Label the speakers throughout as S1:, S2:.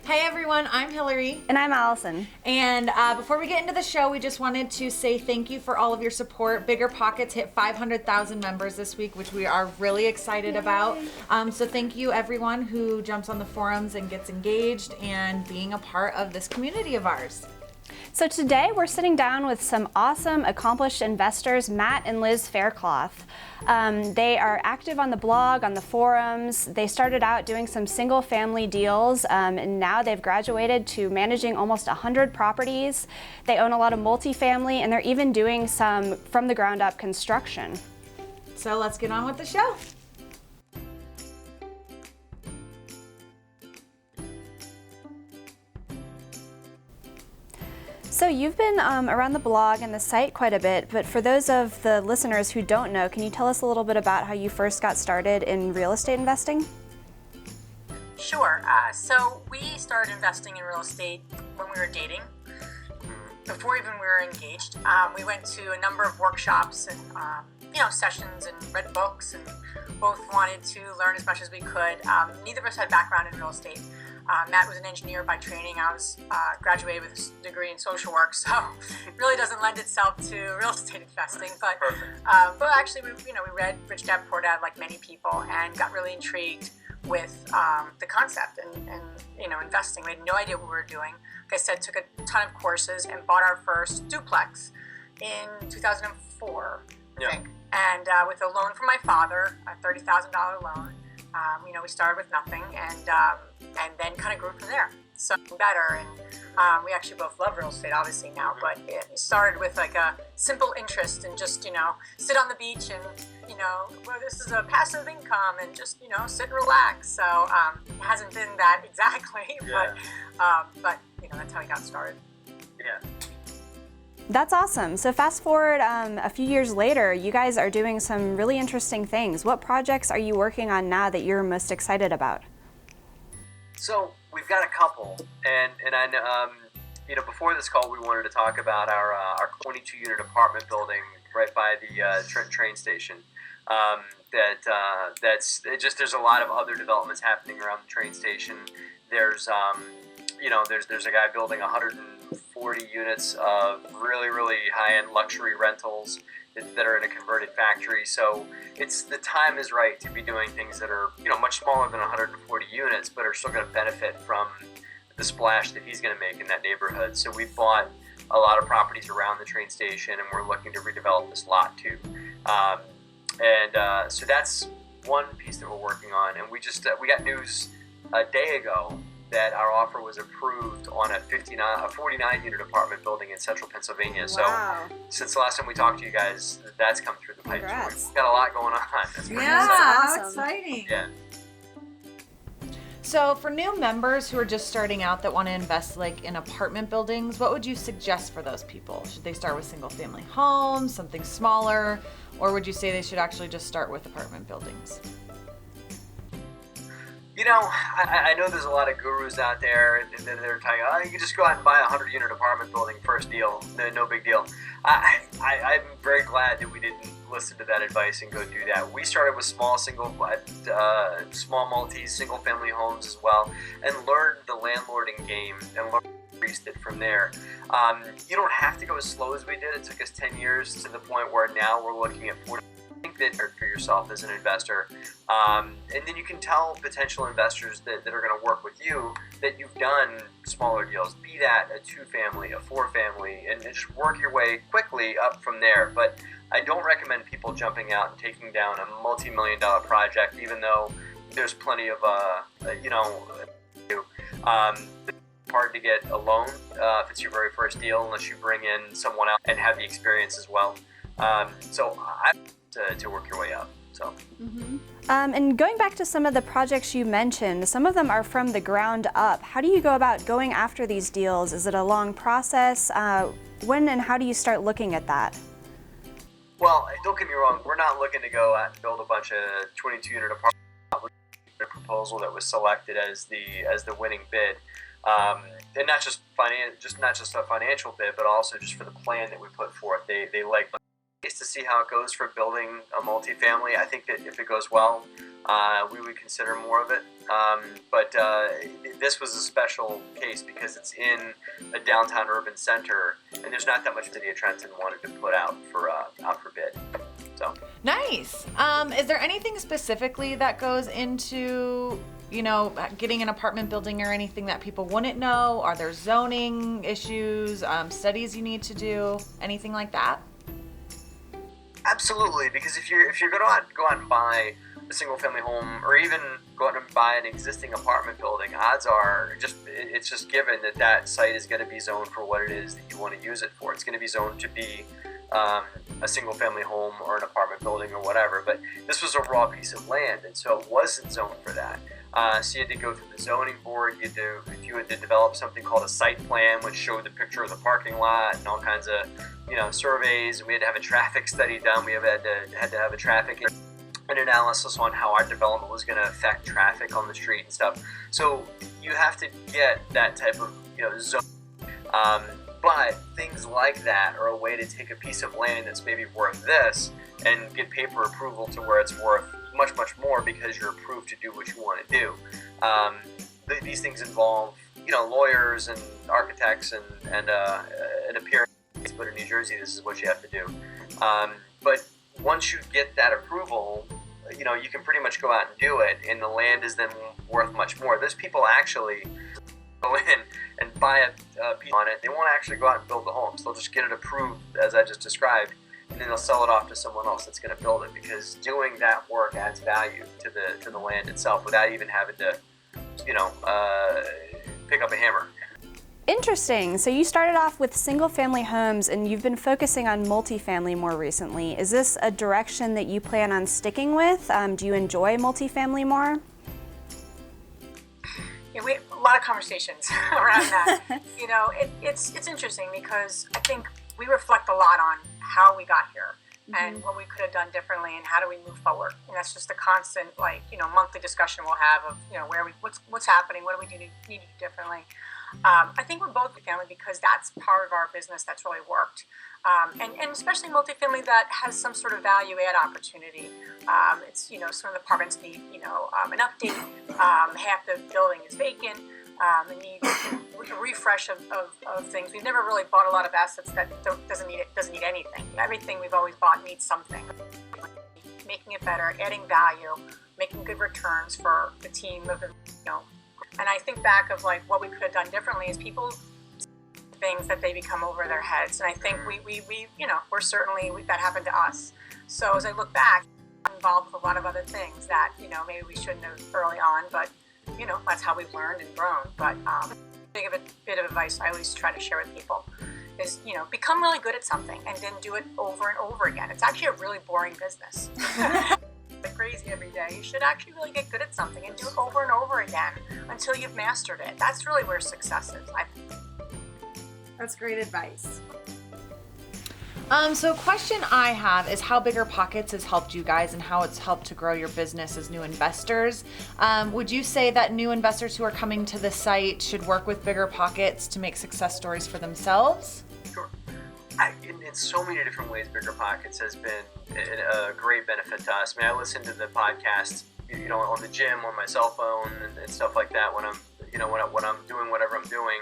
S1: Hey everyone, I'm Hillary.
S2: And I'm Allison.
S1: And before we get into the show, we just wanted to say thank you for all of your support. BiggerPockets hit 500,000 members this week, which we are really excited about. So thank you everyone who jumps on the forums and gets engaged and being a part of this community of ours.
S2: So today we're sitting down with some awesome, accomplished investors, Matt and Liz Faircloth. They are active on the blog, on the forums. They started out doing some single family deals, and now they've graduated to managing almost 100 properties. They own a lot of multifamily, and they're even doing some from the ground up construction.
S1: So let's get on with the show.
S2: So you've been around the blog and the site quite a bit, but for those of the listeners who don't know, can you tell us a little bit about how you first got started in real estate investing?
S3: Sure. So we started investing in real estate when we were dating. Before even we were engaged, we went to a number of workshops and sessions and read books, and both wanted to learn as much as we could. Neither of us had background in real estate. Matt was an engineer by training. I was graduated with a degree in social work, so it really doesn't lend itself to real estate investing. But actually, we read Rich Dad Poor Dad like many people, and got really intrigued with the concept and investing. We had no idea what we were doing. Like I said, took a ton of courses and bought our first duplex in 2004, I think. And with a loan from my father, a $30,000 loan. We started with nothing, and then kind of grew from there. So better, and we actually both love real estate, obviously now. But it started with like a simple interest and just sit on the beach and this is a passive income and just sit and relax. So it hasn't been that exactly, but that's how we got started.
S4: Yeah.
S2: That's awesome. So fast forward a few years later, you guys are doing some really interesting things. What projects are you working on now that you're most excited about?
S4: So we've got a couple, and I before this call we wanted to talk about our 22-unit apartment building right by the Trenton train station. There's a lot of other developments happening around the train station. There's a guy building 140 units of really, really high-end luxury rentals that are in a converted factory. So the time is right to be doing things that are much smaller than 140 units, but are still going to benefit from the splash that he's going to make in that neighborhood. So we bought a lot of properties around the train station, and we're looking to redevelop this lot too. So that's one piece that we're working on, and we got news a day ago that our offer was approved on a 49-unit apartment building in central Pennsylvania.
S2: Wow.
S4: So since the last time we talked to you guys, that's come through the pipe.
S2: Congrats.
S4: So we've got a lot going on. That's pretty
S1: Yeah,
S4: exciting.
S1: how exciting.
S4: Yeah.
S1: So for new members who are just starting out that want to invest in apartment buildings, what would you suggest for those people? Should they start with single family homes, something smaller, or would you say they should actually just start with apartment buildings?
S4: I know there's a lot of gurus out there that are telling you, you can just go out and buy a 100-unit apartment building first deal, no big deal. I'm very glad that we didn't listen to that advice and go do that. We started with small multi, single-family homes as well, and learned the landlording game and increased it from there. You don't have to go as slow as we did. It took us 10 years to the point where now we're looking at 40. Think that for yourself as an investor, and then you can tell potential investors that are going to work with you that you've done smaller deals, be that a 2-family, a 4-family, and just work your way quickly up from there. But I don't recommend people jumping out and taking down a multi-million-dollar project, even though there's plenty of hard to get a loan if it's your very first deal, unless you bring in someone else and have the experience as well. So I to work your way up. So.
S2: Mm-hmm. And going back to some of the projects you mentioned, some of them are from the ground up. How do you go about going after these deals? Is it a long process? When and how do you start looking at that?
S4: Well, don't get me wrong. We're not looking to go out and build a bunch of 22-unit apartments. The proposal that was selected as the winning bid, and not just a financial bid, but also just for the plan that we put forth. They like to see how it goes for building a multifamily. I think that if it goes well, we would consider more of it. But this was a special case because it's in a downtown urban center, and there's not that much City of Trenton wanted to put out for bid. So
S1: Nice. Is there anything specifically that goes into, getting an apartment building or anything that people wouldn't know? Are there zoning issues, studies you need to do, anything like that?
S4: absolutely, because if you're going to go out and buy a single family home, or even go out and buy an existing apartment building, odds are it's just given that site is going to be zoned for what it is that you want to use it for. It's going to be zoned to be a single family home or an apartment building or whatever. But this was a raw piece of land, and so it wasn't zoned for that. So you had to go through the zoning board. You had to develop something called a site plan, which showed the picture of the parking lot and all kinds of surveys. And we had to have a traffic study done. We had to have a traffic an analysis on how our development was going to affect traffic on the street and stuff. So you have to get that type of zone. But things like that are a way to take a piece of land that's maybe worth this and get paper approval to where it's worth much, much more because you're approved to do what you want to do. These things involve lawyers and architects and an appearance. But in New Jersey, this is what you have to do. But once you get that approval, you can pretty much go out and do it, and the land is then worth much more. There's people actually go in and buy a piece on it. They won't actually go out and build the homes. They'll just get it approved, as I just described, and then they'll sell it off to someone else that's going to build it, because doing that work adds value to the land itself without even having to, pick up a hammer.
S2: Interesting. So you started off with single-family homes, and you've been focusing on multifamily more recently. Is this a direction that you plan on sticking with? Do you enjoy multifamily more?
S3: Yeah, we a lot of conversations around that. It's interesting because I think we reflect a lot on how we got here and what we could have done differently and how do we move forward. And that's just a constant, monthly discussion we'll have of, what's happening, what do we need to do differently. I think we're both family because that's part of our business that's really worked. And especially multifamily that has some sort of value add opportunity. It's, some of the apartments need, an update. Half the building is vacant. It needs a refresh of things. We've never really bought a lot of assets that doesn't need anything. Everything we've always bought needs something. Making it better, adding value, making good returns for the team of And I think back of what we could have done differently is people things that they become over their heads. And I think we're certainly that happened to us. So as I look back, I'm involved with a lot of other things that, maybe we shouldn't have early on, but that's how we've learned and grown. But bit of advice I always try to share with people is, become really good at something and then do it over and over again. It's actually a really boring business. Crazy every day. You should actually really get good at something and do it over and over again until you've mastered it. That's really where success is, I think.
S1: That's great advice. So a question I have is how BiggerPockets has helped you guys and how it's helped to grow your business as new investors. Would you say that new investors who are coming to the site should work with BiggerPockets to make success stories for themselves?
S4: Sure. In so many different ways, BiggerPockets has been a great benefit to us. I listen to the podcast, on the gym, on my cell phone, and stuff like that. When I'm, when I'm doing whatever I'm doing,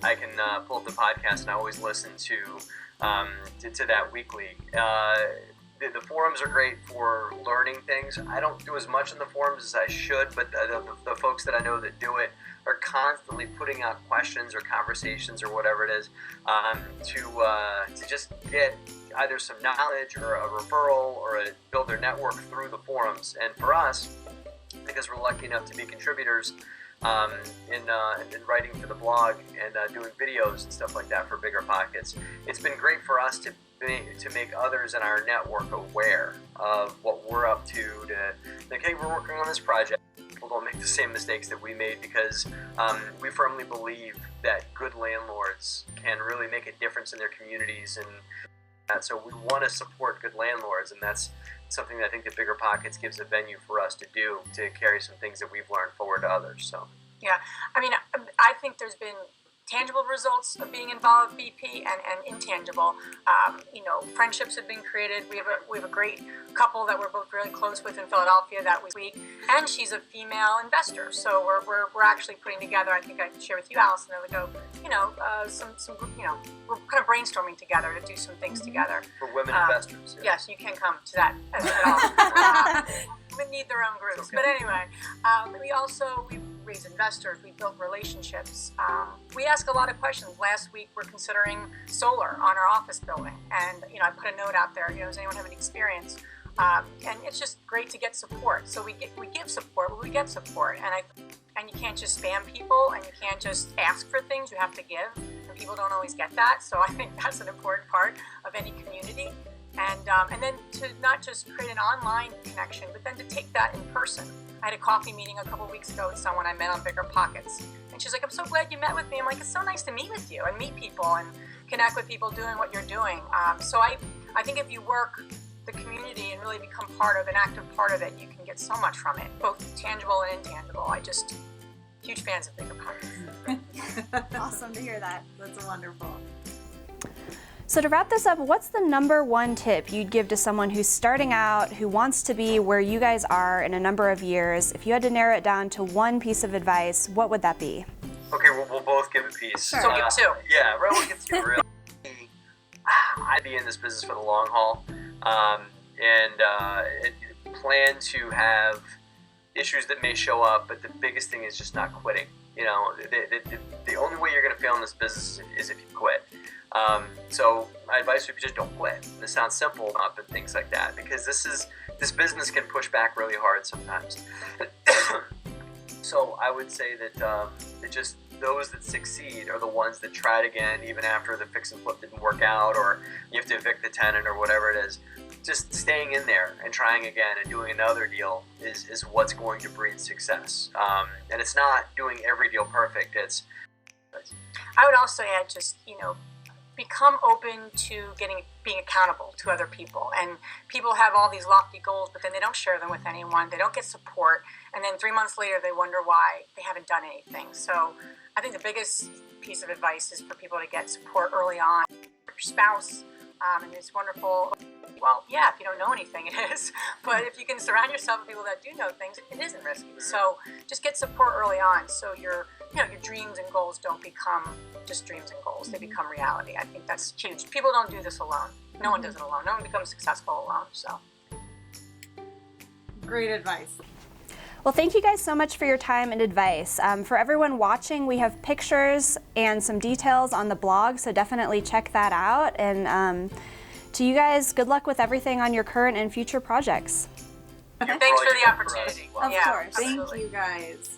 S4: I can pull up the podcast, and I always listen to that weekly. The forums are great for learning things. I don't do as much in the forums as I should, but the folks that I know that do it are constantly putting out questions or conversations or whatever it is to just get either some knowledge or a referral or build their network through the forums. And for us, because we're lucky enough to be contributors in writing for the blog and doing videos and stuff like that for BiggerPockets, it's been great for us to make others in our network aware of what we're up to think, hey, we're working on this project. People don't make the same mistakes that we made, because we firmly believe that good landlords can really make a difference in their communities, and so we want to support good landlords, and that's something that I think that BiggerPockets gives a venue for us to do, to carry some things that we've learned forward to others. So
S3: yeah, I think there's been tangible results of being involved with BP and intangible. Friendships have been created. We have a great couple that we're both really close with in Philadelphia that week, and she's a female investor. So we're actually putting together. I think I share with you, Allison, a while ago. We're kind of brainstorming together to do some things together.
S4: For women investors. Yeah.
S3: Yes, you can come to that at all. Women need their own groups. Okay. But anyway, we raise investors, we build relationships. We ask a lot of questions. Last week, we're considering solar on our office building. And, I put a note out there, does anyone have any experience? And it's just great to get support. So we give support, but we get support. And you can't just spam people, and you can't just ask for things. You have to give, and people don't always get that. So I think that's an important part of any community. And then to not just create an online connection, but then to take that in person. I had a coffee meeting a couple weeks ago with someone I met on BiggerPockets, and she's like, "I'm so glad you met with me." I'm like, "It's so nice to meet with you and meet people and connect with people doing what you're doing." So I think if you work the community and really become an active part of it, you can get so much from it, both tangible and intangible. Huge fans of BiggerPockets.
S2: Awesome to hear that.
S1: That's wonderful.
S2: So to wrap this up, what's the number one tip you'd give to someone who's starting out, who wants to be where you guys are in a number of years? If you had to narrow it down to one piece of advice, what would that be?
S4: Okay, we'll both give a piece.
S2: Sure.
S3: So give two.
S4: Yeah, right. We'll get two. Really, I'd be in this business for the long haul, and plan to have issues that may show up, but the biggest thing is just not quitting. The only way you're going to fail in this business is if you quit. So my advice would be just don't quit. This sounds simple, but things like that, because this business can push back really hard sometimes. So I would say that just those that succeed are the ones that try it again, even after the fix and flip didn't work out, or you have to evict the tenant or whatever it is. Just staying in there and trying again and doing another deal is what's going to breed success. And it's not doing every deal perfect.
S3: I would also add become open to being accountable to other people. And people have all these lofty goals, but then they don't share them with anyone. They don't get support. And then 3 months later, they wonder why they haven't done anything. So I think the biggest piece of advice is for people to get support early on. Your spouse, and it's wonderful. Well, yeah, if you don't know anything, it is. But if you can surround yourself with people that do know things, it isn't risky. So just get support early on, so your dreams and goals don't become just dreams and goals. They become reality. I think that's huge. People don't do this alone. No one does it alone. No one becomes successful alone. So
S1: Great advice.
S2: Well, thank you guys so much for your time and advice. For everyone watching, we have pictures and some details on the blog, so definitely check that out. And to you guys, good luck with everything on your current and future projects.
S3: thanks for the opportunity.
S1: Of
S3: Yeah,
S1: course.
S3: absolutely.
S1: Thank you guys.